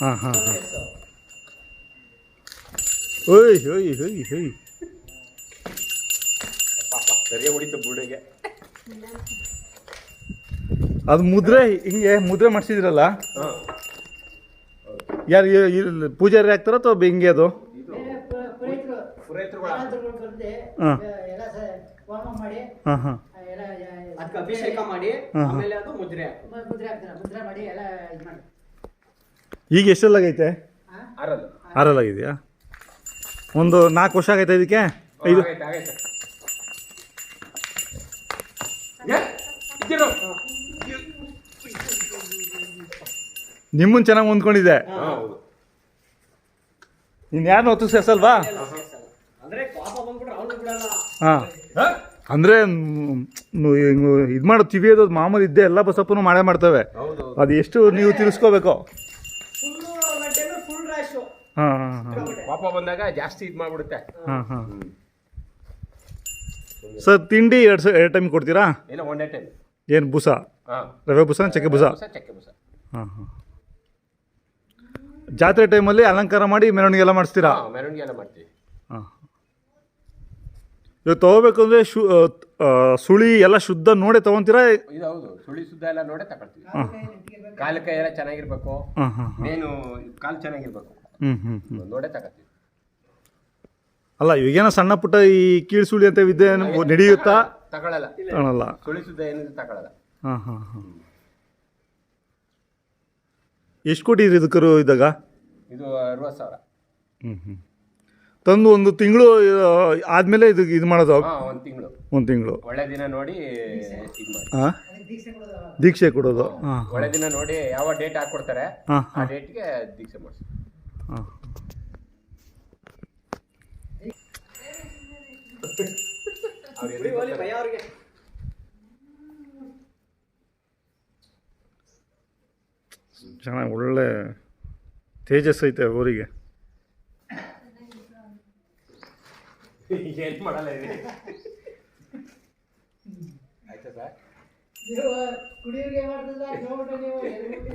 ಹಾಂ ಹಾಂ ಹಾಂ. ಓಯ್ ಓಯ್ ಓಯ್ ಓಯ್. ಸರಿಯಾಗಿ ಹೊಡಿತು ಬುಡೆಗೆ. ಅದು ಮುದ್ರೆ ಹಿಂಗೆ ಮುದ್ರೆ ಮಾಡಿಸಿದ್ರಲ್ಲ, ಯಾರು ಪೂಜಾರಿ ಆಗ್ತಾರ ಅಥವಾ ಹಿಂಗೆ ಅದು? ಹಾಂ ಹಾಂ. ಅಭಿಷೇಕ ಮಾಡಿ ಆಮೇಲೆ ಅದು ಮುದ್ರೆ ಮಾಡಿ ಎಲ್ಲ ಇದು ಮಾಡಿ. ಈಗ ಎಷ್ಟೆಲ್ಲಾಗೈತೆ? 6 ಆಗಿದೆಯಾ? ಒಂದು 4 ವರ್ಷ ಆಗೈತೆ ಇದಕ್ಕೆ? 5? ನಿಮ್ಮನ್ನು ಚೆನ್ನಾಗಿ ಹೊಂದ್ಕೊಂಡಿದೆ. ಇನ್ನು ಯಾರನ್ನ ಹೊತ್ತು ಸೇರ್ಸಲ್ವಾ? ಹಾಂ, ಅಂದರೆ ಇದು ಮಾಡೋ ತಿವಿಯೋದು ಮಾಮೂಲಿ ಇದ್ದೆ ಎಲ್ಲ ಬಸಪ್ಪನು ಮಾಡೇ ಮಾಡ್ತವೆ. ಅದು ಎಷ್ಟು ನೀವು ತಿಳಿಸ್ಕೋಬೇಕು. ಹಾಂ ಹಾಂ ಹಾಂ. ಪಾಪ ಬಂದಾಗ ಜಾಸ್ತಿ ಇದು ಮಾಡ್ಬಿಡುತ್ತೆ. ಹಾಂ ಹಾಂ. ಸರ್ ತಿಂಡಿ 2 ಟೈಮ್ ಕೊಡ್ತೀರಾ? ಇಲ್ಲ, ಒಂದೇ ಟೈಮ್. ಏನು ಬೂಸ? ರವೆ ಬೂಸ, ಚಕ್ಕೆ ಬೂಸ? ಹಾಂ ಹಾಂ. ಜಾತ್ರೆ ಟೈಮಲ್ಲಿ ಅಲಂಕಾರ ಮಾಡಿ ಮೆರವಣಿಗೆ ಎಲ್ಲ ಮಾಡಿಸ್ತೀರಾ? ಮೆರವಣಿಗೆ ಎಲ್ಲ ಮಾಡ್ತೀವಿ. ಹಾಂ. ಇವಾಗ ತೊಗೋಬೇಕು ಅಂದರೆ ಸುಳಿ ಎಲ್ಲ ಶುದ್ಧ ನೋಡೇ ತೊಗೊತೀರಾ? ಇದು ಹೌದು, ಸುಳಿ ಶುದ್ಧ ಎಲ್ಲ ನೋಡೇ ತಗೊಳ್ತೀವಿ. ಕಾಲಕ್ಕೆ ಎಲ್ಲ ಚೆನ್ನಾಗಿರ್ಬೇಕು. ಹಾಂ ಹಾಂ. ಮೇನು ಕಾಲು ಚೆನ್ನಾಗಿರ್ಬೇಕು. ನೋಡೇ ತಗೊಳ್ತೀವಿ. ಅಲ್ಲ, ಇವಾಗೇನೋ ಸಣ್ಣ ಪುಟ್ಟ ಈ ಕೀಳು ಸುಳಿ ಅಂತ ವಿದ್ಯೆ ನಡೆಯುತ್ತಾ? ತಗೊಳ್ಳಲ್ಲ. ಕಾಣಲ್ಲ. ಸುಳಿ ಶುದ್ಧ ಏನಿದೆ ತಗೊಳ್ಳಲ್ಲ. ಹಾಂ ಹಾಂ ಹಾಂ. ಎಷ್ಟು ಕೊಟ್ಟಿದ್ರಿ ಇದು ಕರು ಇದ್ದಾಗ? ಇದು 60,000. ತಂದು ಒಂದು ತಿಂಗಳು ಆದಮೇಲೆ ಇದು ಮಾಡೋದು? ಒಂದು ತಿಂಗಳು ಒಳ್ಳೆ ದಿನ ನೋಡಿ ಹಾಂ, ದೀಕ್ಷೆ ಕೊಡೋದು. ಹಾಂ, ಒಳ್ಳೆ ದಿನ ನೋಡಿ ಯಾವ ಡೇಟ್ ಹಾಕ್ಕೊಡ್ತಾರೆ ಆ ಡೇಟ್ಗೆ ದೀಕ್ಷೆ ಮಾಡಿಸಿ. ಹಾಂ. ಚೆನ್ನಾಗಿ ಒಳ್ಳೆ ತೇಜಸ್ ಐತೆ ಊರಿಗೆ. ಏನು ಮಾಡಲ್ಲ ಆಯ್ತಾ ಸರ್? ಕುಡಿಯೋರಿಗೆ